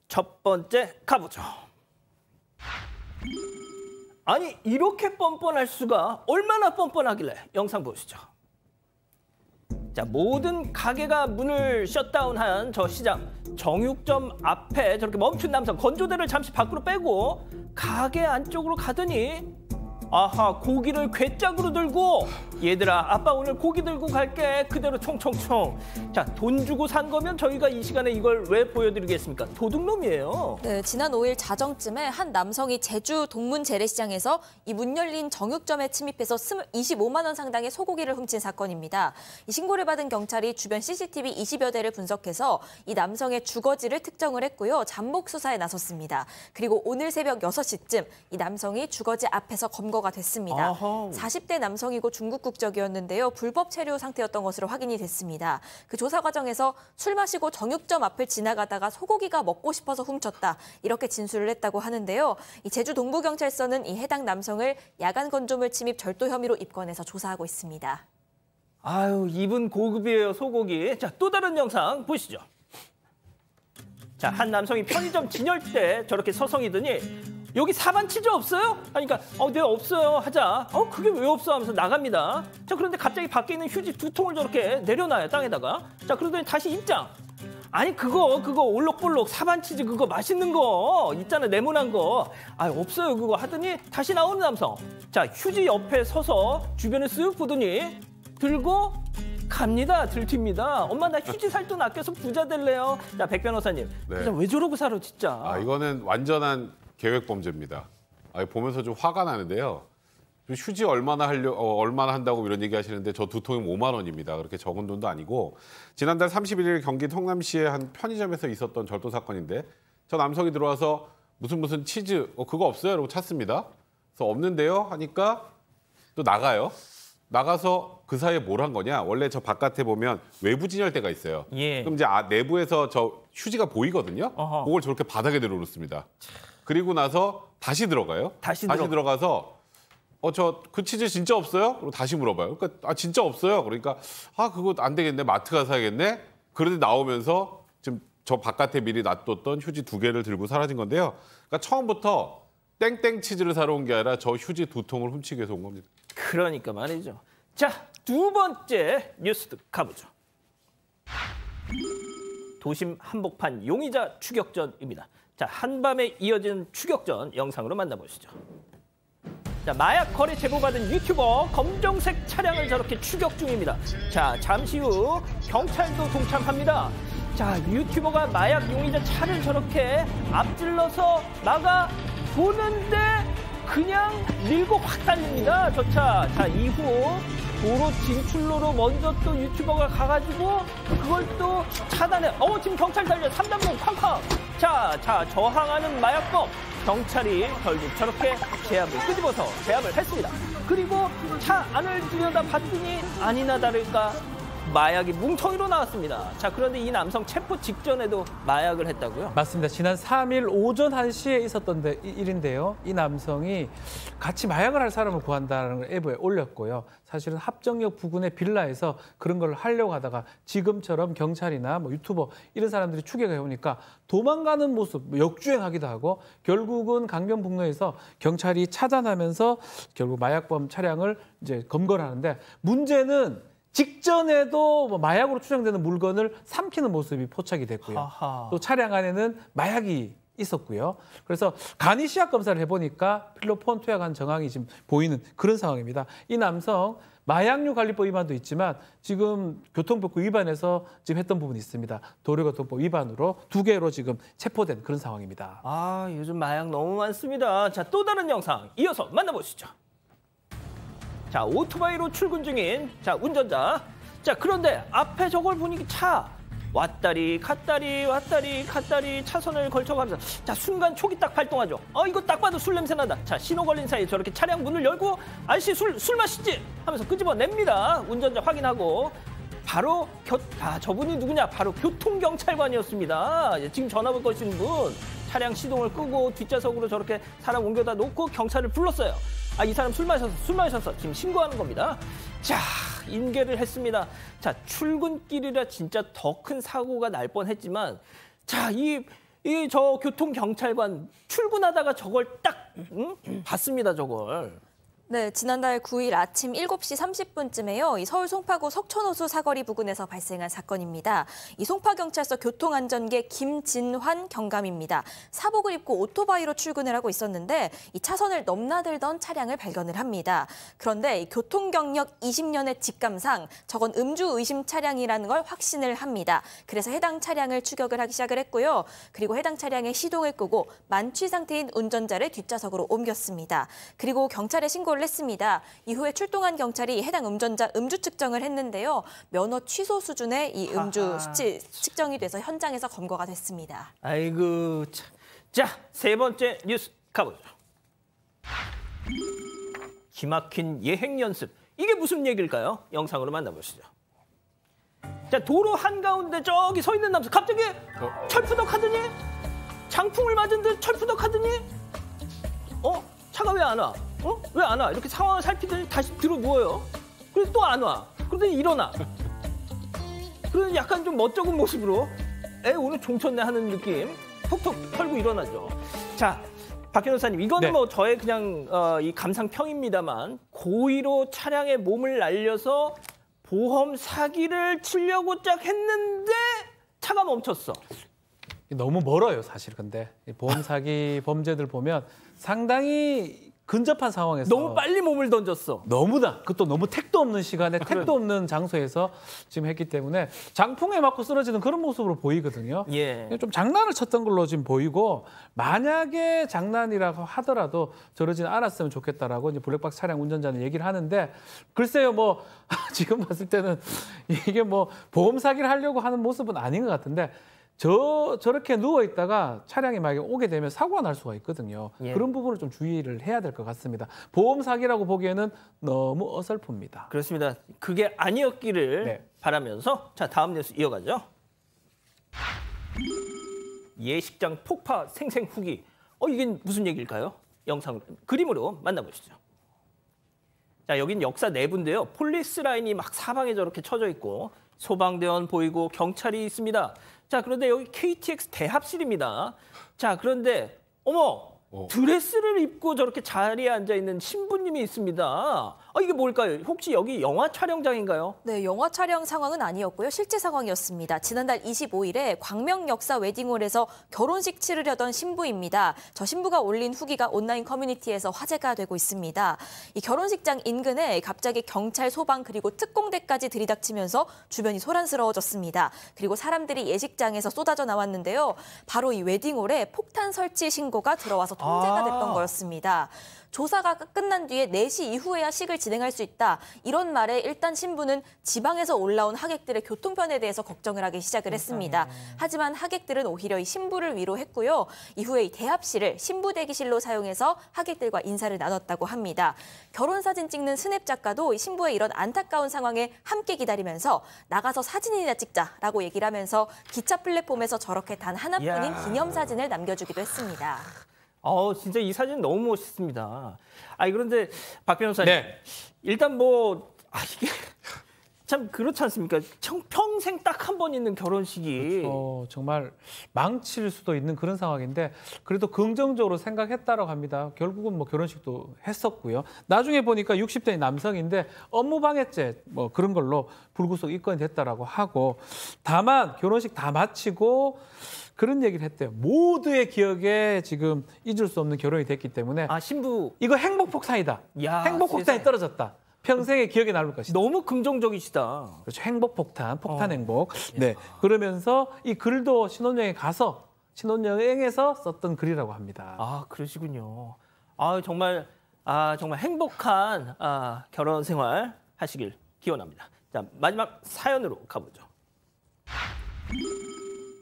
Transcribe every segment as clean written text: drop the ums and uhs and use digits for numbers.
첫 번째 가보죠. 아니 이렇게 뻔뻔할 수가 얼마나 뻔뻔하길래 영상 보시죠. 자, 모든 가게가 문을 셧다운한 저 시장 정육점 앞에 저렇게 멈춘 남성 건조대를 잠시 밖으로 빼고 가게 안쪽으로 가더니 아하 고기를 괴짝으로 들고 얘들아 아빠 오늘 고기 들고 갈게 그대로 총총총. 자, 돈 주고 산 거면 저희가 이 시간에 이걸 왜 보여드리겠습니까? 도둑놈이에요. 네, 지난 5일 자정쯤에 한 남성이 제주 동문 재래시장에서 이 문 열린 정육점에 침입해서 25만 원 상당의 소고기를 훔친 사건입니다. 이 신고를 받은 경찰이 주변 CCTV 20여 대를 분석해서 이 남성의 주거지를 특정을 했고요. 잠복 수사에 나섰습니다. 그리고 오늘 새벽 6시쯤 이 남성이 주거지 앞에서 검거가 됐습니다. 아하. 40대 남성이고 중국 국적이었는데요. 불법 체류 상태였던 것으로 확인이 됐습니다. 그 조사 과정에서 술 마시고 정육점 앞을 지나가다가 소고기가 먹고 싶어서 훔쳤다. 이렇게 진술을 했다고 하는데요. 이 제주 동부경찰서는 이 해당 남성을 야간 건조물 침입 절도 혐의로 입건해서 조사하고 있습니다. 아유 이분 고급이에요 소고기. 자, 또 다른 영상 보시죠. 자, 한 남성이 편의점 진열대 저렇게 서성이더니 여기 사반 치즈 없어요? 그러니까 네 없어요 하자. 그게 왜 없어 하면서 나갑니다. 자, 그런데 갑자기 밖에 있는 휴지 2통을 저렇게 내려놔요 땅에다가. 자, 그러더니 다시 입장. 아니 그거 올록볼록 사반 치즈 그거 맛있는 거 있잖아 네모난 거. 없어요 그거 하더니 다시 나오는 남성. 자, 휴지 옆에 서서 주변을 쓱 보더니 들고 갑니다. 들튑니다. 엄마 나 휴지 살 돈 아껴서 부자 될래요. 자, 백 변호사님. 네. 진짜 왜 저러고 살아 진짜. 이거는 완전한 계획 범죄입니다. 보면서 좀 화가 나는데요. 휴지 얼마나 한다고 이런 얘기 하시는데 저 2통이 5만 원입니다. 그렇게 적은 돈도 아니고 지난달 31일 경기 통남시의 한 편의점에서 있었던 절도 사건인데 저 남성이 들어와서 무슨 치즈 그거 없어요? 라고 찾습니다. 그래서 없는데요? 하니까 또 나가요. 나가서 그 사이에 뭘 한 거냐? 원래 저 바깥에 보면 외부 진열대가 있어요. 예. 그럼 이제 내부에서 저 휴지가 보이거든요. 어허. 그걸 저렇게 바닥에 내려놓습니다. 그리고 나서 다시 들어가요. 다시 들어가서 그 치즈 진짜 없어요? 그리고 다시 물어봐요. 그러니까 진짜 없어요. 그러니까 그거 안 되겠네. 마트 가서 사야겠네. 그런데 나오면서 지금 저 바깥에 미리 놔뒀던 휴지 2개를 들고 사라진 건데요. 그러니까 처음부터 땡땡 치즈를 사러 온 게 아니라 저 휴지 2통을 훔치기 위해서 온 겁니다. 그러니까 말이죠. 자, 두 번째 뉴스 가보죠. 도심 한복판 용의자 추격전입니다. 자, 한밤에 이어진 추격전 영상으로 만나보시죠. 자, 마약 거래 제보받은 유튜버 검정색 차량을 저렇게 추격 중입니다. 자, 잠시 후 경찰도 동참합니다. 자, 유튜버가 마약 용의자 차를 저렇게 앞질러서 막아 보는데 그냥 밀고 확 달립니다. 저 차. 자, 이후 도로 진출로로 먼저 또 유튜버가 가가지고 그걸 또 차단해. 지금 경찰 달려 3단봉 쾅쾅. 자, 저항하는 마약범. 경찰이 결국 저렇게 제압을 끄집어서 제압을 했습니다. 그리고 차 안을 들여다 봤더니 아니나 다를까 마약이 뭉텅이로 나왔습니다. 자, 그런데 이 남성 체포 직전에도 마약을 했다고요? 맞습니다. 지난 3일 오전 1시에 있었던 일인데요. 이 남성이 같이 마약을 할 사람을 구한다는 걸 앱에 올렸고요. 사실은 합정역 부근의 빌라에서 그런 걸 하려고 하다가 지금처럼 경찰이나 유튜버 이런 사람들이 추격해 오니까 도망가는 모습, 역주행하기도 하고 결국은 강변북로에서 경찰이 차단하면서 결국 마약범 차량을 이제 검거를 하는데 문제는 직전에도 마약으로 추정되는 물건을 삼키는 모습이 포착이 됐고요. 하하. 또 차량 안에는 마약이 있었고요. 그래서 간이 시약 검사를 해보니까 필로폰 투약한 정황이 지금 보이는 그런 상황입니다. 이 남성 마약류 관리법 위반도 있지만 지금 교통법규 위반해서 지금 했던 부분이 있습니다. 도로교통법 위반으로 2개로 지금 체포된 그런 상황입니다. 요즘 마약 너무 많습니다. 자, 또 다른 영상 이어서 만나보시죠. 자, 오토바이로 출근 중인 운전자. 자, 그런데 앞에 저걸 보니 차 왔다리 갔다리 왔다리 갔다리 차선을 걸쳐가면서 자, 순간 촉이 딱 발동하죠. 이거 딱 봐도 술 냄새 난다. 자, 신호 걸린 사이에 저렇게 차량 문을 열고 아저씨 술 마시지 하면서 끄집어냅니다. 운전자 확인하고 바로 저분이 누구냐? 바로 교통경찰관이었습니다. 지금 전화 거신 분. 차량 시동을 끄고 뒷좌석으로 저렇게 사람 옮겨다 놓고 경찰을 불렀어요. 이 사람 술 마셨어. 지금 신고하는 겁니다. 자, 인계를 했습니다. 자, 출근길이라 진짜 더 큰 사고가 날 뻔했지만 자, 이 이 저 교통경찰관 출근하다가 저걸 딱 봤습니다, 저걸. 네, 지난달 9일 아침 7시 30분쯤에요. 이 서울 송파구 석촌호수 사거리 부근에서 발생한 사건입니다. 이 송파경찰서 교통안전계 김진환 경감입니다. 사복을 입고 오토바이로 출근을 하고 있었는데 이 차선을 넘나들던 차량을 발견을 합니다. 그런데 이 교통경력 20년의 직감상 저건 음주 의심 차량이라는 걸 확신을 합니다. 그래서 해당 차량을 추격을 하기 시작을 했고요. 그리고 해당 차량의 시동을 끄고 만취 상태인 운전자를 뒷좌석으로 옮겼습니다. 그리고 경찰에 신고를 했습니다. 이후에 출동한 경찰이 해당 운전자 음주 측정을 했는데요. 면허 취소 수준의 이 음주 수치 측정이 돼서 현장에서 검거가 됐습니다. 아이고 참. 자, 세 번째 뉴스 가보죠. 기막힌 예행 연습. 이게 무슨 얘기일까요? 영상으로 만나보시죠. 자, 도로 한가운데 저기 서 있는 남자 갑자기 철푸덕 하더니 장풍을 맞은 듯 철푸덕 하더니 차가 왜 안 와? 왜 안 와? 이렇게 상황을 살피더니 다시 들어 누워요. 그래서 또 안 와. 그러더니 일어나. 그래서 약간 좀 멋쩍은 모습으로 오늘 종쳤네 하는 느낌 톡톡 털고 일어나죠. 자, 박 변호사님, 이거는 네. 뭐 저의 그냥 이 감상평입니다만 고의로 차량에 몸을 날려서 보험 사기를 치려고 짝 했는데 차가 멈췄어. 너무 멀어요, 사실. 근데 이 보험 사기 범죄들 보면 상당히 근접한 상황에서 너무 빨리 몸을 던졌어. 너무나 그것도 너무 택도 없는 시간에 택도 없는 장소에서 지금 했기 때문에 장풍에 맞고 쓰러지는 그런 모습으로 보이거든요. 예. 좀 장난을 쳤던 걸로 지금 보이고 만약에 장난이라고 하더라도 저러지는 않았으면 좋겠다라고 이제 블랙박스 차량 운전자는 얘기를 하는데 글쎄요 뭐 지금 봤을 때는 이게 뭐 보험 사기를 하려고 하는 모습은 아닌 것 같은데 저렇게 누워 있다가 차량이 만약에 오게 되면 사고가 날 수가 있거든요. 예. 그런 부분을 좀 주의를 해야 될 것 같습니다. 보험 사기라고 보기에는 너무 어설픕니다. 그렇습니다. 그게 아니었기를 네. 바라면서 자, 다음 뉴스 이어가죠. 예식장 폭파 생생 후기. 이게 무슨 얘기일까요? 영상 그림으로 만나보시죠. 자, 여긴 역사 내부인데요. 폴리스 라인이 막 사방에 저렇게 쳐져 있고 소방대원 보이고 경찰이 있습니다. 자, 그런데 여기 KTX 대합실입니다. 자, 그런데 드레스를 입고 저렇게 자리에 앉아 있는 신부님이 있습니다. 이게 뭘까요? 혹시 여기 영화 촬영장인가요? 네, 영화 촬영 상황은 아니었고요. 실제 상황이었습니다. 지난달 25일에 광명역사 웨딩홀에서 결혼식 치르려던 신부입니다. 저 신부가 올린 후기가 온라인 커뮤니티에서 화제가 되고 있습니다. 이 결혼식장 인근에 갑자기 경찰, 소방 그리고 특공대까지 들이닥치면서 주변이 소란스러워졌습니다. 그리고 사람들이 예식장에서 쏟아져 나왔는데요. 바로 이 웨딩홀에 폭탄 설치 신고가 들어와서 통제가 됐던 거였습니다. 조사가 끝난 뒤에 4시 이후에야 식을 진행할 수 있다. 이런 말에 일단 신부는 지방에서 올라온 하객들의 교통편에 대해서 걱정을 하기 시작을 했습니다. 하지만 하객들은 오히려 이 신부를 위로했고요. 이후에 이 대합실을 신부 대기실로 사용해서 하객들과 인사를 나눴다고 합니다. 결혼 사진 찍는 스냅 작가도 이 신부의 이런 안타까운 상황에 함께 기다리면서 나가서 사진이나 찍자라고 얘기를 하면서 기차 플랫폼에서 저렇게 단 하나뿐인 기념사진을 남겨주기도 했습니다. 진짜 이 사진 너무 멋있습니다. 그런데 박 변호사님, 네. 일단 이게 참 그렇지 않습니까? 평생 딱 한 번 있는 결혼식이. 정말 망칠 수도 있는 그런 상황인데 그래도 긍정적으로 생각했다라고 합니다. 결국은 뭐 결혼식도 했었고요. 나중에 보니까 60대 남성인데 업무방해죄 뭐 그런 걸로 불구속 입건이 됐다라고 하고 다만 결혼식 다 마치고 그런 얘기를 했대요. 모두의 기억에 지금 잊을 수 없는 결혼이 됐기 때문에 신부 이거 행복폭탄이다. 야, 행복폭탄이 세상에. 떨어졌다. 평생의 기억에 남을 것이다. 너무 긍정적이시다. 그렇죠. 행복폭탄, 폭탄 행복. 네. 그러면서 이 글도 신혼여행에서 썼던 글이라고 합니다. 그러시군요. 정말 행복한 결혼 생활 하시길 기원합니다. 자, 마지막 사연으로 가보죠.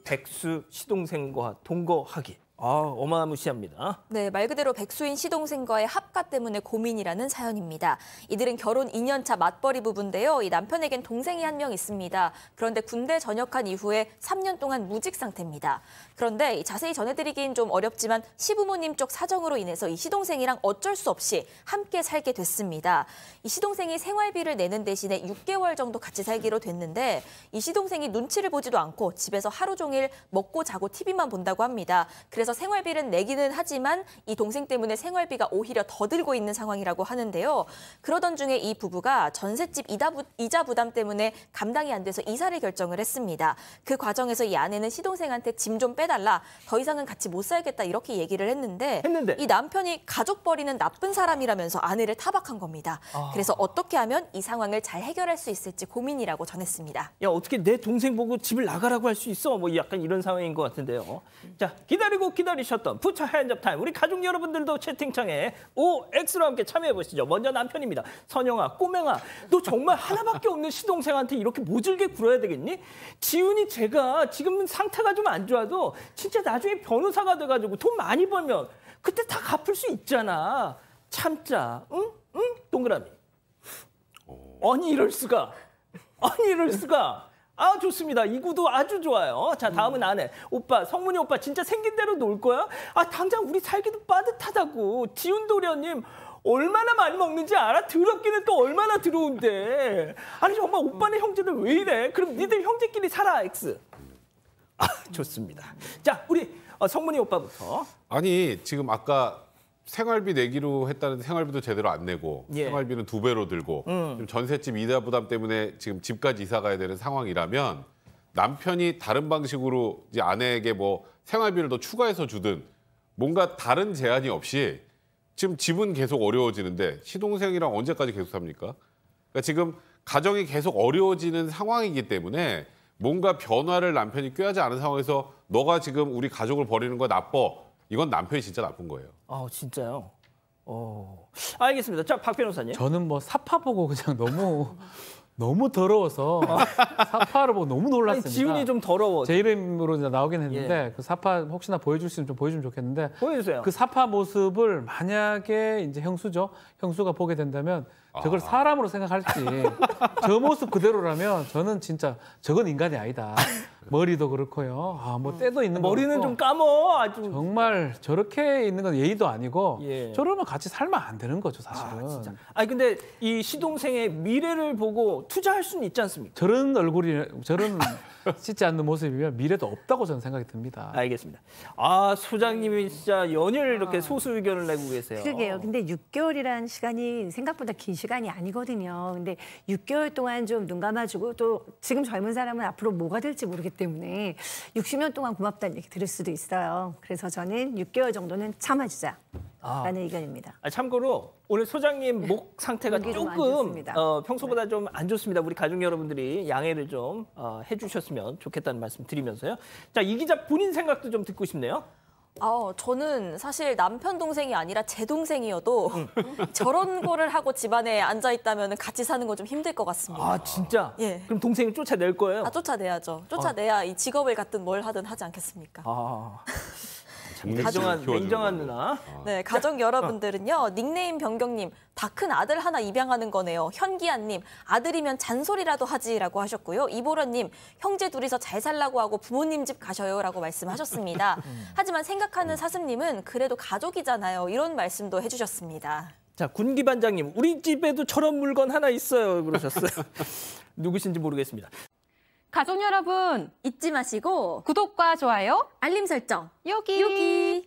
백수 시동생과 동거하기. 어마무시합니다. 네, 말 그대로 백수인 시동생과의 합가 때문에 고민이라는 사연입니다. 이들은 결혼 2년차 맞벌이 부부인데요. 이 남편에겐 동생이 한 명 있습니다. 그런데 군대 전역한 이후에 3년 동안 무직 상태입니다. 그런데 자세히 전해드리긴 좀 어렵지만 시부모님 쪽 사정으로 인해서 이 시동생이랑 어쩔 수 없이 함께 살게 됐습니다. 이 시동생이 생활비를 내는 대신에 6개월 정도 같이 살기로 됐는데 이 시동생이 눈치를 보지도 않고 집에서 하루 종일 먹고 자고 TV만 본다고 합니다. 그래서 생활비는 내기는 하지만 이 동생 때문에 생활비가 오히려 더 들고 있는 상황이라고 하는데요. 그러던 중에 이 부부가 전셋집 이자 부담 때문에 감당이 안 돼서 이사를 결정을 했습니다. 그 과정에서 이 아내는 시동생한테 짐 좀 빼달라, 더 이상은 같이 못 살겠다 이렇게 얘기를 했는데 이 남편이 가족 버리는 나쁜 사람이라면서 아내를 타박한 겁니다. 그래서 어떻게 하면 이 상황을 잘 해결할 수 있을지 고민이라고 전했습니다. 야, 어떻게 내 동생 보고 집을 나가라고 할 수 있어? 뭐 약간 이런 상황인 것 같은데요. 자, 기다리셨던 부처 핸즈업 타임. 우리 가족 여러분들도 채팅창에 OX로 함께 참여해 보시죠. 먼저 남편입니다. 선영아, 꼬맹아, 너 정말 하나밖에 없는 시동생한테 이렇게 모질게 굴어야 되겠니? 지훈이 제가 지금 상태가 좀 안 좋아도 진짜 나중에 변호사가 돼가지고 돈 많이 벌면 그때 다 갚을 수 있잖아. 참자. 응? 응? 동그라미. 아니 이럴 수가. 좋습니다. 이 구도 아주 좋아요. 자, 다음은 아내. 오빠, 성문이 오빠 진짜 생긴 대로 놀 거야? 당장 우리 살기도 빠듯하다고. 지훈도련님 얼마나 많이 먹는지 알아? 더럽기는 또 얼마나 더러운데. 아니 정말 오빠네 형제들 왜 이래? 그럼 니들 형제끼리 살아, X. 좋습니다. 자, 우리 성문이 오빠부터. 아니 지금 아까 생활비 내기로 했다는데 생활비도 제대로 안 내고 생활비는 2배로 들고 지금 전셋집 이자 부담 때문에 지금 집까지 이사 가야 되는 상황이라면 남편이 다른 방식으로 이제 아내에게 뭐 생활비를 더 추가해서 주든 뭔가 다른 제한이 없이 지금 집은 계속 어려워지는데 시동생이랑 언제까지 계속 삽니까? 그러니까 지금 가정이 계속 어려워지는 상황이기 때문에 뭔가 변화를 남편이 꾀하지 않은 상황에서 너가 지금 우리 가족을 버리는 거 나빠. 이건 남편이 진짜 나쁜 거예요. 진짜요? 알겠습니다. 자, 박 변호사님. 저는 뭐 사파 보고 그냥 너무 더러워서 사파를 보고 너무 놀랐습니다. 지훈이 좀 더러워. 제 이름으로 이제 나오긴 했는데 그 사파 혹시나 보여줄 수 있으면 좀 보여주면 좋겠는데 보여주세요. 그 사파 모습을 만약에 이제 형수가 보게 된다면 저걸 사람으로 생각할지 저 모습 그대로라면 저는 진짜 저건 인간이 아니다. 머리도 그렇고요. 뭐 때도 있는 거 머리는 좀 감어. 아주 정말 저렇게 있는 건 예의도 아니고 저러면 같이 살면 안 되는 거죠, 사실은. 진짜. 근데 이 시동생의 미래를 보고 투자할 수는 있지 않습니까? 저런 저런 씻지 않는 모습이면 미래도 없다고 저는 생각이 듭니다. 알겠습니다. 소장님이 진짜 연일 이렇게 소수 의견을 내고 계세요. 그러게요. 근데 6개월이라는 시간이 생각보다 긴 시간이 아니거든요. 근데 6개월 동안 좀 눈 감아주고 또 지금 젊은 사람은 앞으로 뭐가 될지 모르기 때문에 60년 동안 고맙다는 얘기 들을 수도 있어요. 그래서 저는 6개월 정도는 참아주자라는 의견입니다. 참고로 오늘 소장님 목 상태가 조금 평소보다 좀 안 좋습니다. 우리 가족 여러분들이 양해를 좀 해주셨으면 좋겠다는 말씀 드리면서요. 자, 이 기자 본인 생각도 좀 듣고 싶네요. 저는 사실 남편 동생이 아니라 제 동생이어도 저런 거를 하고 집안에 앉아 있다면 같이 사는 건 좀 힘들 것 같습니다. 진짜? 예. 그럼 동생을 쫓아낼 거예요? 쫓아내야죠. 쫓아내야 이 직업을 갖든 뭘 하든 하지 않겠습니까? 냉정한 누나. 네, 가족 여러분들은요. 닉네임 변경님, 다 큰 아들 하나 입양하는 거네요. 현기아님, 아들이면 잔소리라도 하지라고 하셨고요. 이보라님, 형제 둘이서 잘 살라고 하고 부모님 집 가셔요라고 말씀하셨습니다. 하지만 생각하는 사슴님은 그래도 가족이잖아요. 이런 말씀도 해주셨습니다. 자, 군기 반장님, 우리 집에도 저런 물건 하나 있어요. 그러셨어요. 누구신지 모르겠습니다. 가족 여러분, 잊지 마시고 구독과 좋아요, 알림 설정 여기.